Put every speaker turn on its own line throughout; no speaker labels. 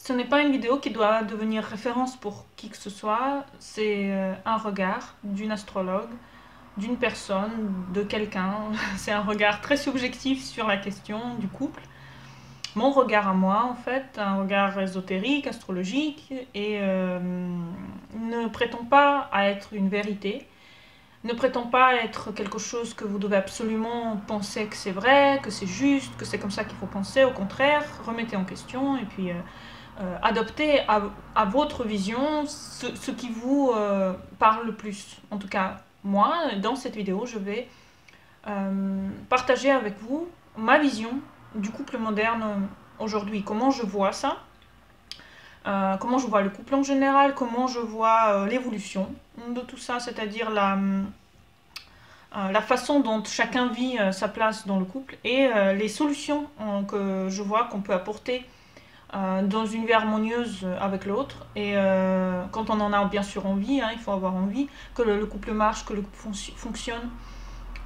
Ce n'est pas une vidéo qui doit devenir référence pour qui que ce soit, c'est un regard d'une astrologue, d'une personne, de quelqu'un. C'est un regard très subjectif sur la question du couple. Mon regard à moi, en fait, un regard ésotérique, astrologique, et ne prétend pas à être une vérité, ne prétend pas être quelque chose que vous devez absolument penser que c'est vrai, que c'est juste, que c'est comme ça qu'il faut penser. Au contraire, remettez en question et puis adoptez à votre vision ce qui vous parle le plus. En tout cas, moi, dans cette vidéo, je vais partager avec vous ma vision du couple moderne aujourd'hui. Comment je vois ça, comment je vois le couple en général, comment je vois l'évolution de tout ça, c'est-à-dire la façon dont chacun vit sa place dans le couple et les solutions que je vois qu'on peut apporter dans une vie harmonieuse avec l'autre. Et quand on en a bien sûr envie, hein, il faut avoir envie que le couple marche, que le couple fonctionne.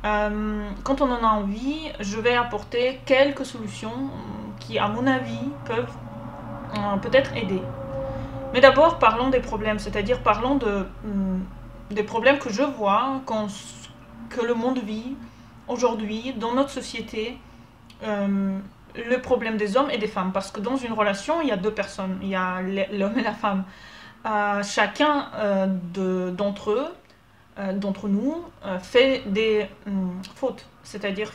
Quand on en a envie, je vais apporter quelques solutions qui, à mon avis, peuvent peut-être aider. Mais d'abord, parlons des problèmes, c'est-à-dire parlons des problèmes que je vois, que le monde vit aujourd'hui, dans notre société, le problème des hommes et des femmes. Parce que dans une relation, il y a deux personnes, il y a l'homme et la femme. Chacun d'entre eux, d'entre nous, fait des fautes, c'est-à-dire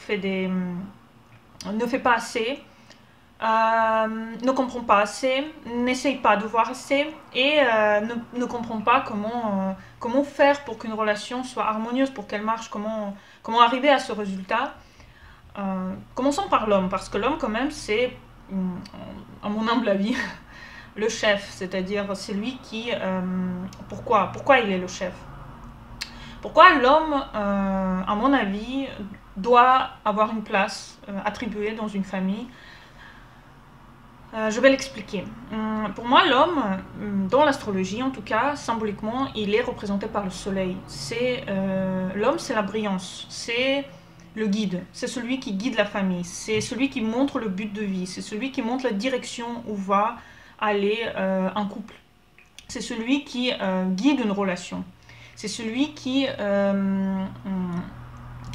ne fait pas assez, ne comprend pas assez, n'essaye pas de voir assez et ne comprend pas comment faire pour qu'une relation soit harmonieuse, pour qu'elle marche, comment arriver à ce résultat. Commençons par l'homme, parce que l'homme quand même c'est, à mon humble avis, le chef, c'est-à-dire c'est lui qui... pourquoi il est le chef? Pourquoi l'homme, à mon avis, doit avoir une place attribuée dans une famille? Je vais l'expliquer. Pour moi, l'homme, dans l'astrologie en tout cas, symboliquement, il est représenté par le soleil. L'homme, c'est la brillance, c'est le guide, c'est celui qui guide la famille, c'est celui qui montre le but de vie, c'est celui qui montre la direction où va aller un couple. C'est celui qui guide une relation. C'est celui qui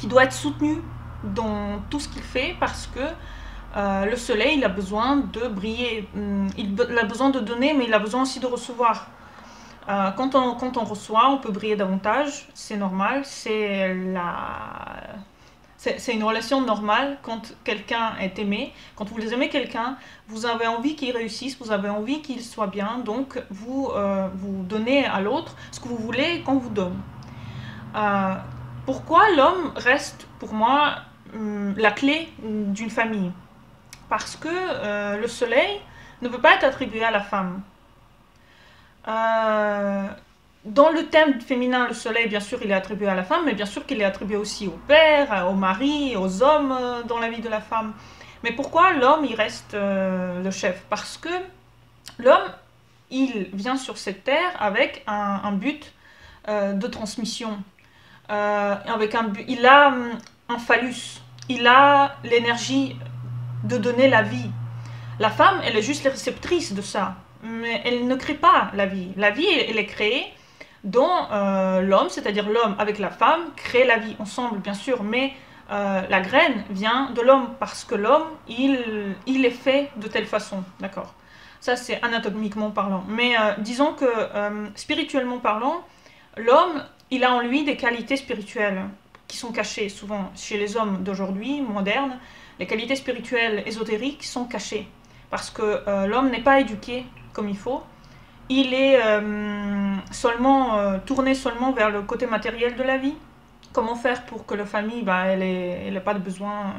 doit être soutenu dans tout ce qu'il fait parce que le soleil, il a besoin de briller, il a besoin de donner, mais il a besoin aussi de recevoir. Quand on reçoit, on peut briller davantage, c'est normal, c'est une relation normale quand quelqu'un est aimé. Quand vous aimez quelqu'un, vous avez envie qu'il réussisse, vous avez envie qu'il soit bien, donc vous donnez à l'autre ce que vous voulez qu'on vous donne. Pourquoi l'homme reste, pour moi, la clé d'une famille? Parce que le soleil ne peut pas être attribué à la femme. Dans le thème féminin, le soleil, bien sûr, il est attribué à la femme, mais bien sûr qu'il est attribué aussi au père, au mari, aux hommes dans la vie de la femme. Mais pourquoi l'homme, il reste le chef? Parce que l'homme, il vient sur cette terre avec un but de transmission. Il a un phallus, il a l'énergie de donner la vie. La femme, elle est juste la réceptrice de ça, mais elle ne crée pas la vie. La vie, elle est créée dont l'homme, c'est-à-dire l'homme avec la femme, crée la vie ensemble, bien sûr, mais la graine vient de l'homme, parce que l'homme, il est fait de telle façon, d'accord? Ça, c'est anatomiquement parlant. Mais disons que, spirituellement parlant, l'homme, il a en lui des qualités spirituelles qui sont cachées, souvent, chez les hommes d'aujourd'hui, modernes. Les qualités spirituelles ésotériques sont cachées, parce que l'homme n'est pas éduqué comme il faut. Il est tourné seulement vers le côté matériel de la vie. Comment faire pour que la famille, elle ait pas de besoin,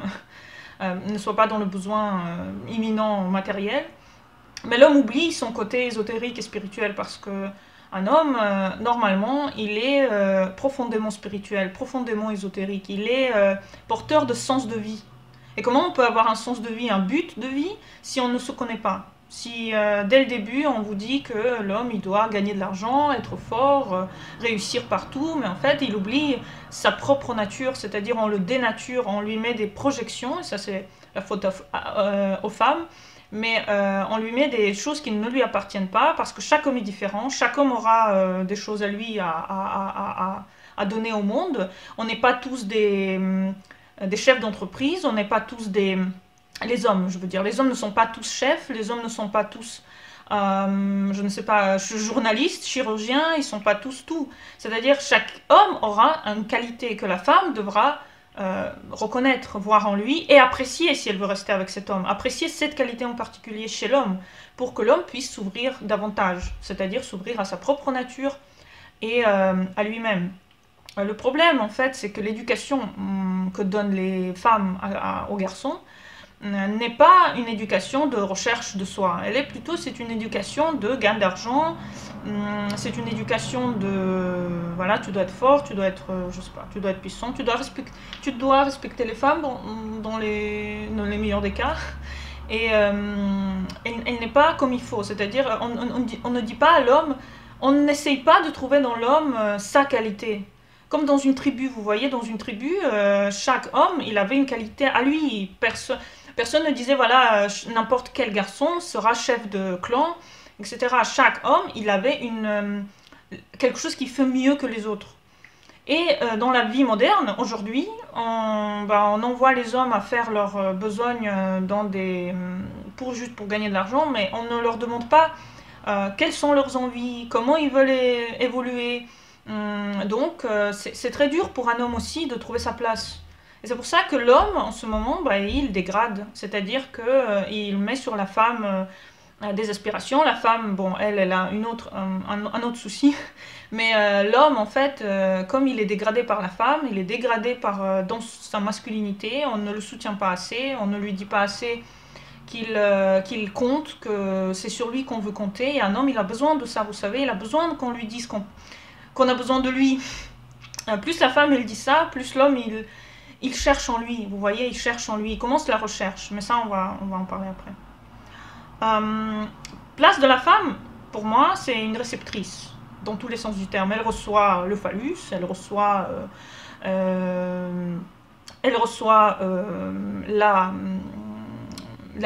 ne soit pas dans le besoin imminent matériel. Mais l'homme oublie son côté ésotérique et spirituel, parce que un homme, normalement, il est profondément spirituel, profondément ésotérique. Il est porteur de sens de vie. Et comment on peut avoir un sens de vie, un but de vie, si on ne se connaît pas? Si dès le début on vous dit que l'homme il doit gagner de l'argent, être fort, réussir partout, mais en fait il oublie sa propre nature, c'est-à-dire on le dénature, on lui met des projections, et ça c'est la faute aux femmes. mais on lui met des choses qui ne lui appartiennent pas, parce que chaque homme est différent, chaque homme aura des choses à lui à donner au monde. On n'est pas tous des chefs d'entreprise, on n'est pas tous des... Les hommes, je veux dire, les hommes ne sont pas tous chefs, les hommes ne sont pas tous, je ne sais pas, journalistes, chirurgiens, ils ne sont pas tous tout. C'est-à-dire, chaque homme aura une qualité que la femme devra reconnaître, voir en lui et apprécier si elle veut rester avec cet homme. Apprécier cette qualité en particulier chez l'homme pour que l'homme puisse s'ouvrir davantage, c'est-à-dire s'ouvrir à sa propre nature et à lui-même. Le problème, en fait, c'est que l'éducation que donnent les femmes aux garçons n'est pas une éducation de recherche de soi. C'est une éducation de gain d'argent. C'est une éducation de, voilà, tu dois être fort, tu dois être, je sais pas, tu dois être puissant, tu dois respecter les femmes dans les meilleurs des cas. Et elle n'est pas comme il faut. C'est-à-dire, on ne dit pas à l'homme, on n'essaye pas de trouver dans l'homme sa qualité. Comme dans une tribu, vous voyez, dans une tribu, chaque homme, il avait une qualité à lui. Personne ne disait, voilà, n'importe quel garçon sera chef de clan, etc. Chaque homme, il avait quelque chose qui fait mieux que les autres. Et dans la vie moderne, aujourd'hui, on envoie les hommes à faire leurs besognes juste pour gagner de l'argent, mais on ne leur demande pas quelles sont leurs envies, comment ils veulent évoluer. Donc, c'est très dur pour un homme aussi de trouver sa place. Et c'est pour ça que l'homme, en ce moment, il dégrade. C'est-à-dire qu'il met sur la femme des aspirations. La femme, bon, elle a un autre souci. Mais l'homme, en fait, comme il est dégradé par la femme, il est dégradé dans sa masculinité. On ne le soutient pas assez, on ne lui dit pas assez qu'il compte, que c'est sur lui qu'on veut compter. Et un homme, il a besoin de ça, vous savez. Il a besoin qu'on lui dise qu'on a besoin de lui. Plus la femme, elle dit ça, plus l'homme, il cherche en lui, vous voyez, il cherche en lui, il commence la recherche, mais ça on va en parler après. Place de la femme, pour moi, c'est une réceptrice, dans tous les sens du terme. Elle reçoit le phallus, elle reçoit la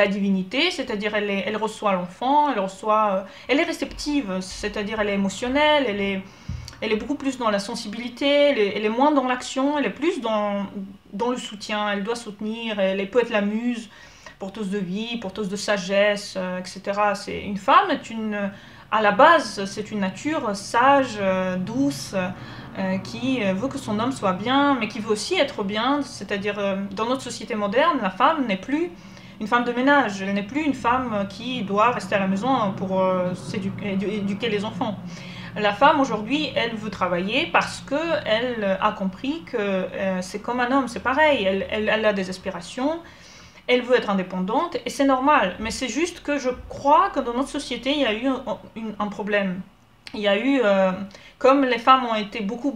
divinité, c'est-à-dire elle reçoit l'enfant, elle est réceptive, c'est-à-dire elle est émotionnelle, elle est beaucoup plus dans la sensibilité, elle est moins dans l'action, elle est plus dans le soutien, elle doit soutenir, elle peut être la muse, porteuse de vie, porteuse de sagesse, etc. Une femme à la base, c'est une nature sage, douce, qui veut que son homme soit bien, mais qui veut aussi être bien, c'est-à-dire dans notre société moderne, la femme n'est plus une femme de ménage, elle n'est plus une femme qui doit rester à la maison pour éduquer les enfants. La femme aujourd'hui, elle veut travailler parce qu'elle a compris que c'est comme un homme, c'est pareil, elle a des aspirations, elle veut être indépendante et c'est normal. Mais c'est juste que je crois que dans notre société, il y a eu un problème. Il y a eu, comme les femmes ont été beaucoup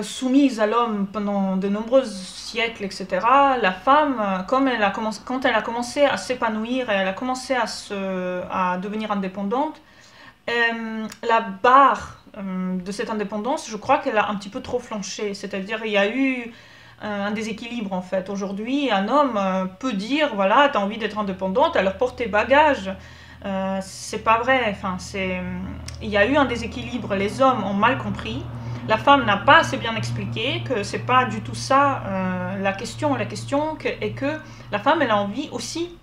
soumise à l'homme pendant de nombreux siècles, etc., la femme, quand elle a commencé à s'épanouir et elle a commencé à devenir indépendante, la barre de cette indépendance, je crois qu'elle a un petit peu trop flanché. C'est-à-dire il y a eu un déséquilibre en fait. Aujourd'hui, un homme peut dire, voilà, tu as envie d'être indépendante, alors porte tes bagages. C'est pas vrai. Enfin, il y a eu un déséquilibre. Les hommes ont mal compris. La femme n'a pas assez bien expliqué que c'est pas du tout ça la question. La question est que la femme, elle a envie aussi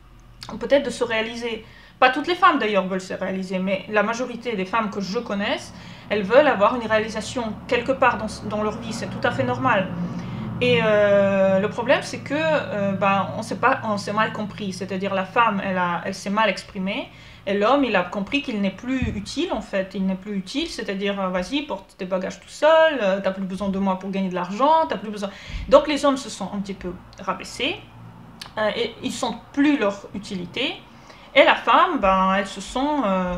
peut-être de se réaliser. Pas toutes les femmes d'ailleurs veulent se réaliser, mais la majorité des femmes que je connaisse, elles veulent avoir une réalisation quelque part dans leur vie. C'est tout à fait normal. Et le problème, c'est que on s'est mal compris. C'est-à-dire la femme, elle s'est mal exprimée. Et l'homme, il a compris qu'il n'est plus utile, en fait. Il n'est plus utile, c'est-à-dire, vas-y, porte tes bagages tout seul, t'as plus besoin de moi pour gagner de l'argent, t'as plus besoin... Donc les hommes se sont un petit peu rabaissés, et ils sentent plus leur utilité. Et la femme, elle se sent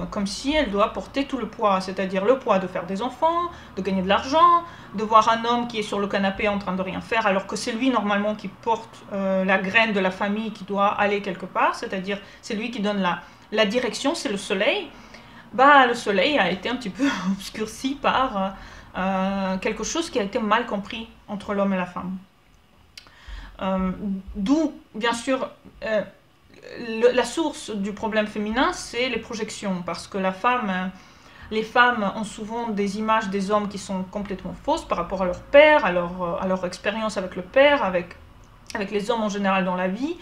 comme si elle doit porter tout le poids, c'est-à-dire le poids de faire des enfants, de gagner de l'argent, de voir un homme qui est sur le canapé en train de rien faire, alors que c'est lui normalement qui porte la graine de la famille qui doit aller quelque part, c'est-à-dire c'est lui qui donne la direction, c'est le soleil. Le soleil a été un petit peu obscurci par quelque chose qui a été mal compris entre l'homme et la femme. D'où, bien sûr, la source du problème féminin, c'est les projections, parce que les femmes ont souvent des images des hommes qui sont complètement fausses par rapport à leur père, à leur expérience avec le père, avec les hommes en général dans la vie.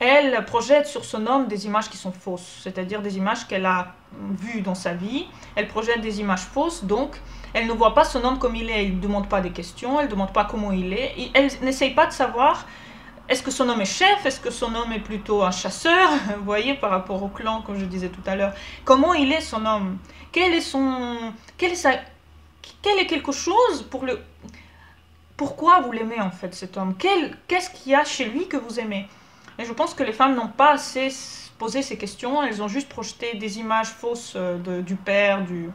Elle projette sur son homme des images qui sont fausses, c'est-à-dire des images qu'elle a vues dans sa vie. Elle projette des images fausses, donc elle ne voit pas son homme comme il est, elle ne demande pas des questions, elle ne demande pas comment il est, et elle n'essaye pas de savoir est-ce que son homme est chef, est-ce que son homme est plutôt un chasseur, vous voyez, par rapport au clan, comme je disais tout à l'heure. Comment il est son homme? Quel est quelque chose pour le... Pourquoi vous l'aimez en fait cet homme? Qu'est-ce qu'il y a chez lui que vous aimez? Et je pense que les femmes n'ont pas assez posé ces questions, elles ont juste projeté des images fausses du père, du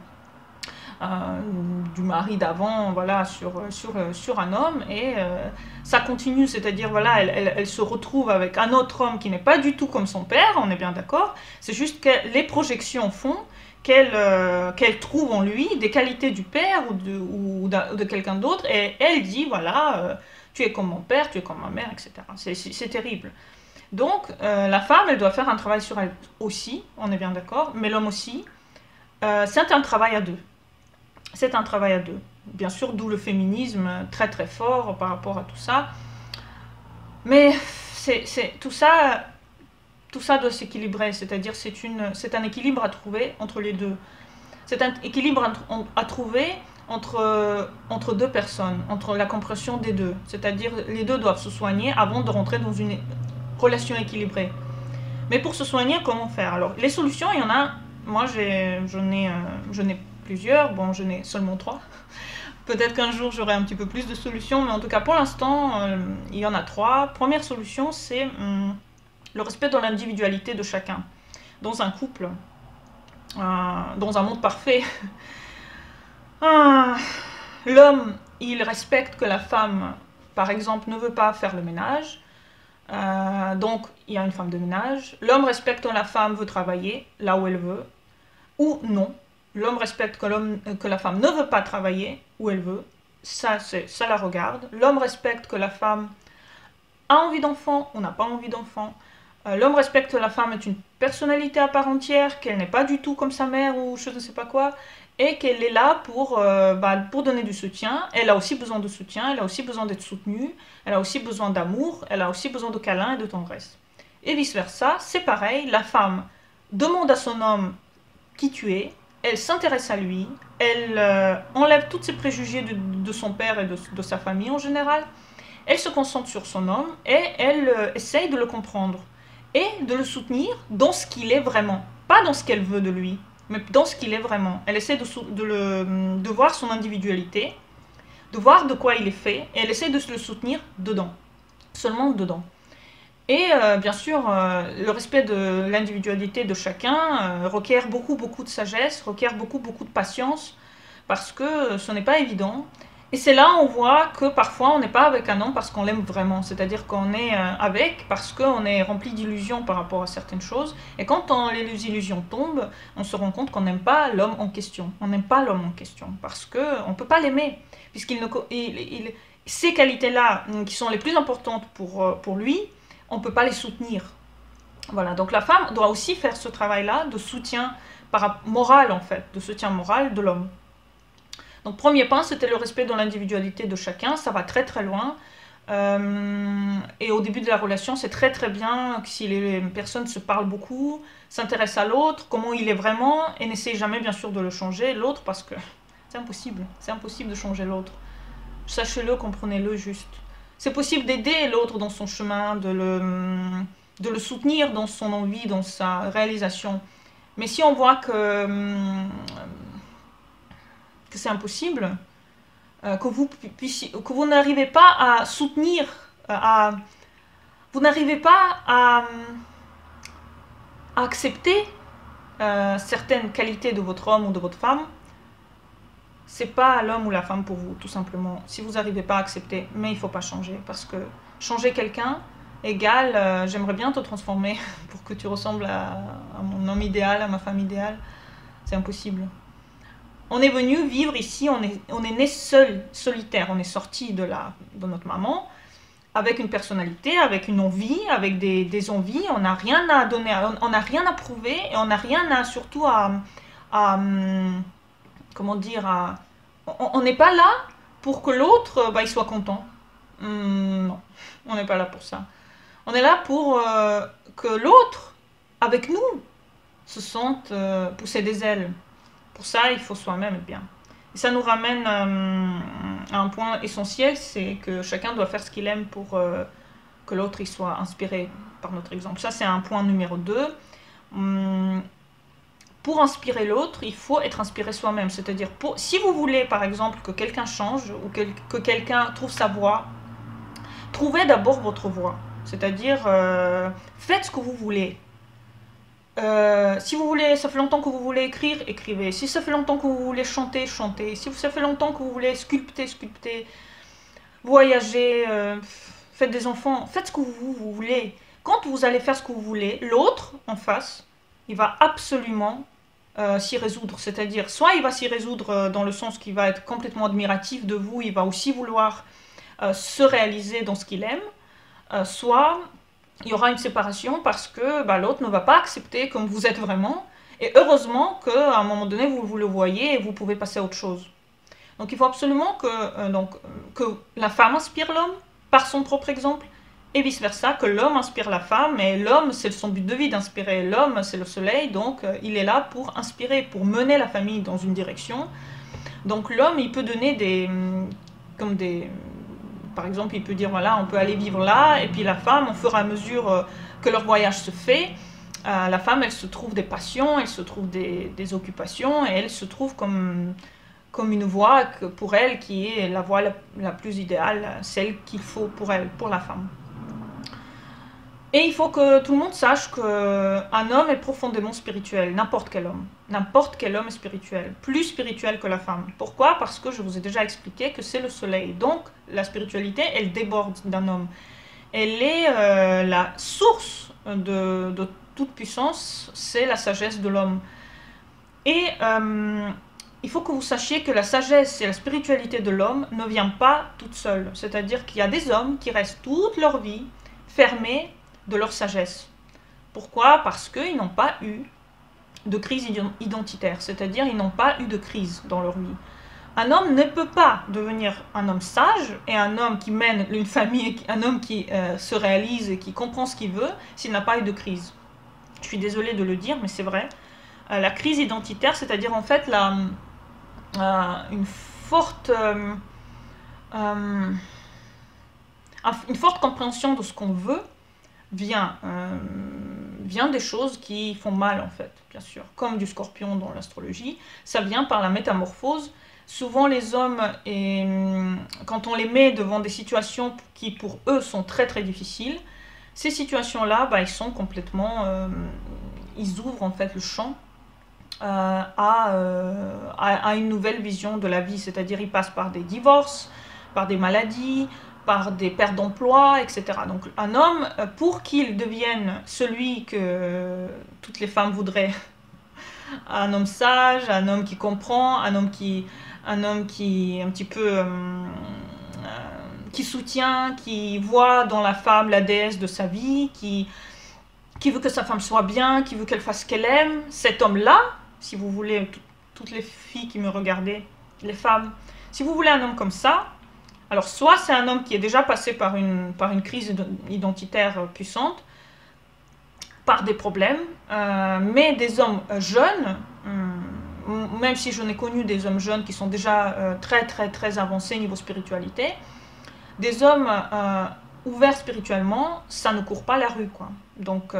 mari d'avant, voilà, sur un homme, et ça continue, c'est-à-dire, voilà, elle se retrouve avec un autre homme qui n'est pas du tout comme son père, on est bien d'accord, c'est juste que les projections font qu'elle trouve en lui des qualités du père ou de quelqu'un d'autre, et elle dit, voilà, tu es comme mon père, tu es comme ma mère, etc. C'est terrible. Donc, la femme, elle doit faire un travail sur elle aussi, on est bien d'accord, mais l'homme aussi. C'est un travail à deux. C'est un travail à deux. Bien sûr, d'où le féminisme très très fort par rapport à tout ça. Mais tout ça doit s'équilibrer, c'est-à-dire c'est un équilibre à trouver entre les deux. C'est un équilibre à trouver entre deux personnes, entre la compréhension des deux. C'est-à-dire les deux doivent se soigner avant de rentrer dans une relation équilibrée. Mais pour se soigner, comment faire? Alors, les solutions, il y en a. Moi, j'en ai plusieurs. Bon, je n'ai seulement 3. Peut-être qu'un jour, j'aurai un petit peu plus de solutions. Mais en tout cas, pour l'instant, il y en a 3. Première solution, c'est le respect de l'individualité de chacun. Dans un couple, dans un monde parfait, l'homme, il respecte que la femme, par exemple, ne veut pas faire le ménage. Donc, il y a une femme de ménage. L'homme respecte quand la femme veut travailler là où elle veut, ou non. L'homme respecte que la femme ne veut pas travailler où elle veut. Ça la regarde. L'homme respecte que la femme a envie d'enfant ou n'a pas envie d'enfant. L'homme respecte que la femme est une personnalité à part entière, qu'elle n'est pas du tout comme sa mère ou je ne sais pas quoi, et qu'elle est là pour donner du soutien. Elle a aussi besoin de soutien, elle a aussi besoin d'être soutenue, elle a aussi besoin d'amour, elle a aussi besoin de câlins et de tendresse. Et vice-versa, c'est pareil, la femme demande à son homme qui tu es, elle s'intéresse à lui, elle enlève tous ses préjugés de son père et de sa famille en général, elle se concentre sur son homme et elle essaye de le comprendre et de le soutenir dans ce qu'il est vraiment, pas dans ce qu'elle veut de lui, mais dans ce qu'il est vraiment. Elle essaie de voir son individualité, de voir de quoi il est fait, et elle essaie de le soutenir dedans, seulement dedans. Et bien sûr, le respect de l'individualité de chacun requiert beaucoup de sagesse, requiert beaucoup de patience, parce que ce n'est pas évident. Et c'est là où on voit que parfois on n'est pas avec un homme parce qu'on l'aime vraiment, c'est-à-dire qu'on est avec parce qu'on est rempli d'illusions par rapport à certaines choses. Et quand les illusions tombent, on se rend compte qu'on n'aime pas l'homme en question. On n'aime pas l'homme en question parce qu'on ne peut pas l'aimer, ces qualités-là qui sont les plus importantes pour lui, on ne peut pas les soutenir. Voilà, donc la femme doit aussi faire ce travail-là de soutien moral en fait, de soutien moral de l'homme. Donc premier point, c'était le respect de l'individualité de chacun, ça va très très loin. Et au début de la relation, c'est très très bien si les personnes se parlent beaucoup, s'intéressent à l'autre, comment il est vraiment, et n'essayent jamais bien sûr de le changer, l'autre, parce que c'est impossible de changer l'autre. Sachez-le, comprenez-le juste. C'est possible d'aider l'autre dans son chemin, de le soutenir dans son envie, dans sa réalisation. Mais si on voit que c'est impossible, que vous n'arrivez pas à soutenir, vous n'arrivez pas à accepter certaines qualités de votre homme ou de votre femme, c'est pas l'homme ou la femme pour vous, tout simplement. Si vous n'arrivez pas à accepter, mais il ne faut pas changer, parce que changer quelqu'un égale j'aimerais bien te transformer pour que tu ressembles à mon homme idéal, à ma femme idéale. C'est impossible. On est venu vivre ici, on est né seul, solitaire, on est sorti de notre maman, avec une personnalité, avec une envie, avec des envies. On n'a rien à donner, on n'a rien à prouver et on n'a rien à surtout comment dire, on n'est pas là pour que l'autre il soit content. Non, on n'est pas là pour ça. On est là pour que l'autre, avec nous, se sente pousser des ailes. Pour ça, il faut soi-même être bien. Et ça nous ramène à un point essentiel, c'est que chacun doit faire ce qu'il aime pour que l'autre soit inspiré par notre exemple. Ça, c'est un point numéro 2. Pour inspirer l'autre, il faut être inspiré soi-même. C'est-à-dire, si vous voulez, par exemple, que quelqu'un change ou que quelqu'un trouve sa voie, trouvez d'abord votre voie. C'est-à-dire, faites ce que vous voulez. Si vous voulez, ça fait longtemps que vous voulez écrire, écrivez. Si ça fait longtemps que vous voulez chanter, chantez. Si ça fait longtemps que vous voulez sculpter, sculptez. Voyager, faites des enfants, faites ce que vous voulez. Quand vous allez faire ce que vous voulez, l'autre en face, il va absolument s'y résoudre. C'est-à-dire, soit il va s'y résoudre dans le sens qu'il va être complètement admiratif de vous, il va aussi vouloir se réaliser dans ce qu'il aime, soit il y aura une séparation parce que l'autre ne va pas accepter comme vous êtes vraiment. Et heureusement qu'à un moment donné, vous le voyez et vous pouvez passer à autre chose. Donc il faut absolument que la femme inspire l'homme par son propre exemple et vice-versa, que l'homme inspire la femme. Et l'homme, c'est son but de vie d'inspirer. L'homme, c'est le soleil, donc il est là pour inspirer, pour mener la famille dans une direction. Donc l'homme, il peut donner par exemple, il peut dire, voilà, on peut aller vivre là, et puis la femme, au fur et à mesure que leur voyage se fait, la femme, elle se trouve des passions, elle se trouve des occupations, et elle se trouve comme une voie pour elle qui est la voie la plus idéale, celle qu'il faut pour elle, pour la femme. Et il faut que tout le monde sache qu'un homme est profondément spirituel, n'importe quel homme. N'importe quel homme est spirituel, plus spirituel que la femme. Pourquoi? Parce que je vous ai déjà expliqué que c'est le soleil. Donc la spiritualité, elle déborde d'un homme. Elle est la source de toute puissance, c'est la sagesse de l'homme. Et il faut que vous sachiez que la sagesse et la spiritualité de l'homme ne vient pas toute seule. C'est-à-dire qu'il y a des hommes qui restent toute leur vie fermés de leur sagesse. Pourquoi? Parce qu'ils n'ont pas eu de crise identitaire, c'est-à-dire ils n'ont pas eu de crise dans leur vie. Un homme ne peut pas devenir un homme sage et un homme qui mène une famille, un homme qui se réalise et qui comprend ce qu'il veut s'il n'a pas eu de crise. Je suis désolée de le dire, mais c'est vrai. La crise identitaire, c'est-à-dire en fait une forte compréhension de ce qu'on veut, vient des choses qui font mal en fait, bien sûr, comme du scorpion dans l'astrologie. Ça vient par la métamorphose. Souvent les hommes, quand on les met devant des situations qui pour eux sont très très difficiles, ces situations-là, ils sont complètement, ils ouvrent en fait le champ à une nouvelle vision de la vie, c'est-à-dire ils passent par des divorces, par des maladies, par des pertes d'emploi, etc. Donc un homme, pour qu'il devienne celui que toutes les femmes voudraient, un homme sage, un homme qui comprend, un homme qui un petit peu qui soutient, qui voit dans la femme la déesse de sa vie, qui veut que sa femme soit bien, qui veut qu'elle fasse ce qu'elle aime, cet homme-là, si vous voulez, toutes les filles qui me regardaient, les femmes, si vous voulez un homme comme ça, alors soit c'est un homme qui est déjà passé par une crise identitaire puissante, par des problèmes, mais des hommes jeunes, même si je n'ai connu des hommes jeunes qui sont déjà très très très avancés niveau spiritualité, des hommes ouverts spirituellement, ça ne court pas la rue, quoi. Donc,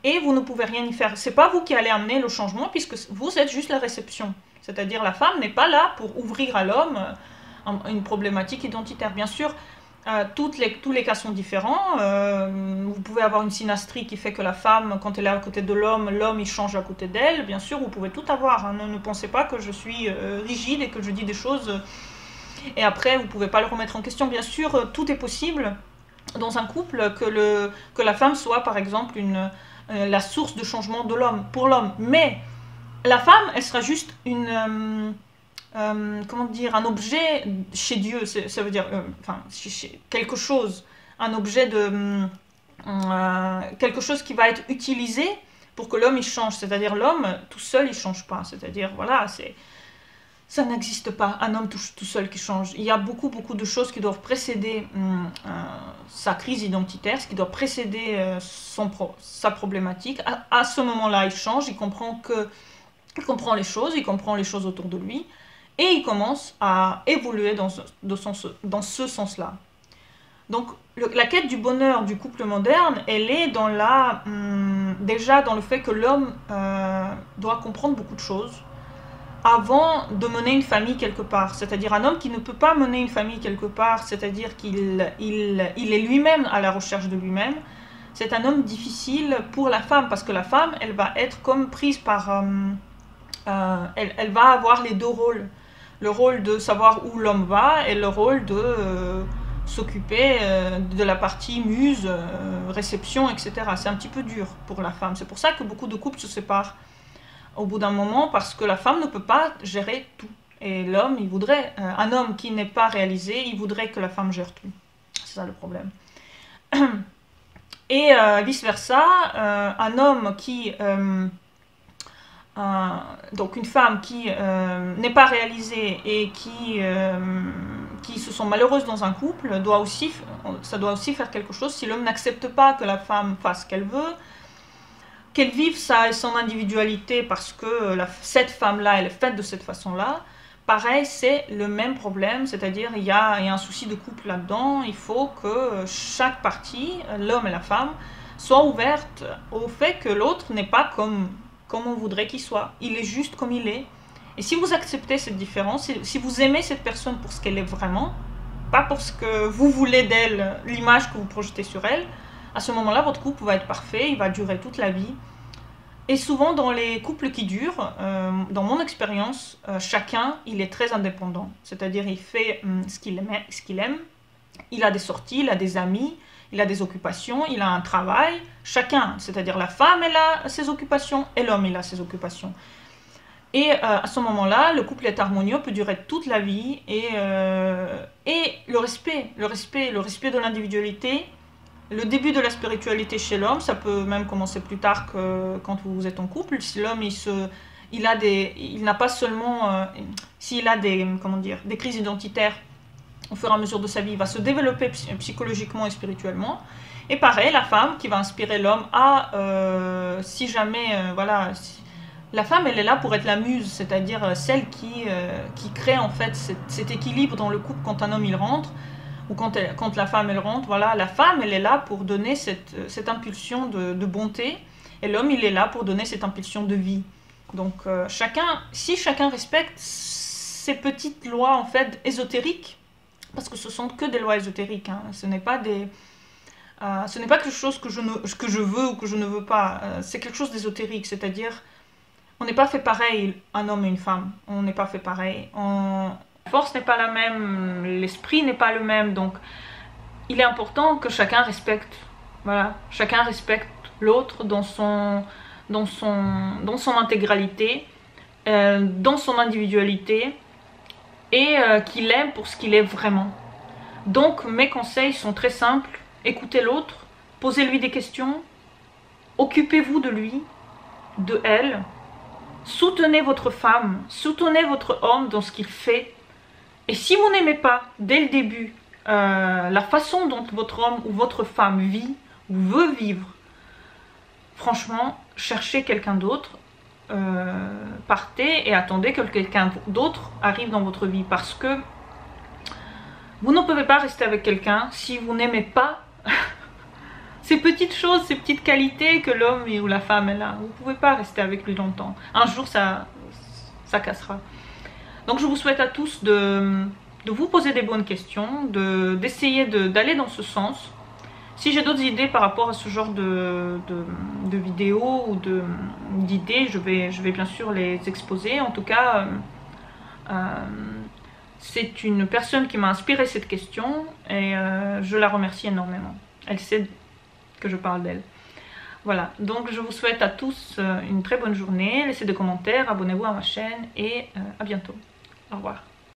et vous ne pouvez rien y faire. C'est pas vous qui allez amener le changement, puisque vous êtes juste la réception. C'est-à-dire la femme n'est pas là pour ouvrir à l'homme une problématique identitaire. Bien sûr, tous les cas sont différents. Vous pouvez avoir une synastrie qui fait que la femme, quand elle est à côté de l'homme, l'homme il change à côté d'elle. Bien sûr, vous pouvez tout avoir. Hein. Ne pensez pas que je suis rigide et que je dis des choses et après vous ne pouvez pas le remettre en question. Bien sûr, tout est possible dans un couple que la femme soit par exemple la source de changement de l'homme pour l'homme. Mais la femme, elle sera juste comment dire, un objet chez Dieu, ça veut dire, enfin, quelque chose, un objet de, quelque chose qui va être utilisé pour que l'homme il change. C'est-à-dire l'homme tout seul il change pas. C'est-à-dire voilà, ça n'existe pas, un homme tout seul qui change. Il y a beaucoup de choses qui doivent précéder sa crise identitaire, ce qui doit précéder sa problématique. À ce moment-là, il change, il comprend les choses, il comprend les choses autour de lui, et il commence à évoluer dans ce sens-là. Donc la quête du bonheur du couple moderne, elle est déjà dans le fait que l'homme doit comprendre beaucoup de choses avant de mener une famille quelque part. C'est-à-dire un homme qui ne peut pas mener une famille quelque part, c'est-à-dire qu'il est lui-même à la recherche de lui-même, c'est un homme difficile pour la femme, parce que la femme, elle va être comme prise par... elle va avoir les deux rôles. Le rôle de savoir où l'homme va et le rôle de s'occuper de la partie muse, réception, etc. C'est un petit peu dur pour la femme. C'est pour ça que beaucoup de couples se séparent au bout d'un moment, parce que la femme ne peut pas gérer tout. Et l'homme, il voudrait, un homme qui n'est pas réalisé, il voudrait que la femme gère tout. C'est ça le problème. Et vice-versa, un homme qui... donc une femme qui n'est pas réalisée et qui se sent malheureuse dans un couple, ça doit aussi faire quelque chose. Si l'homme n'accepte pas que la femme fasse ce qu'elle veut, qu'elle vive son individualité parce que cette femme-là, elle est faite de cette façon-là, pareil, c'est le même problème, c'est-à-dire il y a un souci de couple là-dedans. Il faut que chaque partie, l'homme et la femme, soit ouverte au fait que l'autre n'est pas comme on voudrait qu'il soit. Il est juste comme il est. Et si vous acceptez cette différence, si vous aimez cette personne pour ce qu'elle est vraiment, pas pour ce que vous voulez d'elle, l'image que vous projetez sur elle, à ce moment-là, votre couple va être parfait, il va durer toute la vie. Et souvent, dans les couples qui durent, dans mon expérience, chacun, il est très indépendant. C'est-à-dire, il fait ce qu'il aime, il a des sorties, il a des amis, il a des occupations, il a un travail. Chacun, c'est-à-dire la femme, elle a ses occupations et l'homme, il a ses occupations. Et à ce moment-là, le couple est harmonieux, peut durer toute la vie. Et le respect de l'individualité, le début de la spiritualité chez l'homme, ça peut même commencer plus tard que quand vous êtes en couple. Si l'homme, il n'a pas seulement... s'il a des crises identitaires, au fur et à mesure de sa vie, il va se développer psychologiquement et spirituellement. Et pareil, la femme qui va inspirer l'homme si jamais, la femme, elle est là pour être la muse, c'est-à-dire celle qui crée en fait cet équilibre dans le couple quand un homme il rentre, ou quand la femme elle rentre. Voilà, la femme, elle est là pour donner cette impulsion de bonté, et l'homme, il est là pour donner cette impulsion de vie. Donc si chacun respecte ces petites lois en fait ésotériques, parce que ce sont que des lois ésotériques, hein. Ce n'est pas quelque chose que je veux ou que je ne veux pas. C'est quelque chose d'ésotérique, c'est-à-dire on n'est pas fait pareil, un homme et une femme. On n'est pas fait pareil. La force n'est pas la même, l'esprit n'est pas le même. Donc il est important que chacun respecte. Voilà, chacun respecte l'autre dans son intégralité, dans son individualité, et qu'il l'aime pour ce qu'il est vraiment. Donc mes conseils sont très simples. Écoutez l'autre, posez-lui des questions, occupez-vous de lui, de elle, soutenez votre femme, soutenez votre homme dans ce qu'il fait. Et si vous n'aimez pas dès le début la façon dont votre homme ou votre femme vit ou veut vivre, franchement, cherchez quelqu'un d'autre. Partez et attendez que quelqu'un d'autre arrive dans votre vie, parce que vous ne pouvez pas rester avec quelqu'un si vous n'aimez pas ces petites choses, ces petites qualités que l'homme ou la femme est là. Vous ne pouvez pas rester avec lui longtemps. Un jour, ça cassera. Donc je vous souhaite à tous de vous poser des bonnes questions, d'essayer d'aller dans ce sens. Si j'ai d'autres idées par rapport à ce genre de vidéos ou d'idées, je vais bien sûr les exposer. En tout cas, c'est une personne qui m'a inspiré cette question et je la remercie énormément. Elle sait que je parle d'elle. Voilà, donc je vous souhaite à tous une très bonne journée. Laissez des commentaires, abonnez-vous à ma chaîne et à bientôt. Au revoir.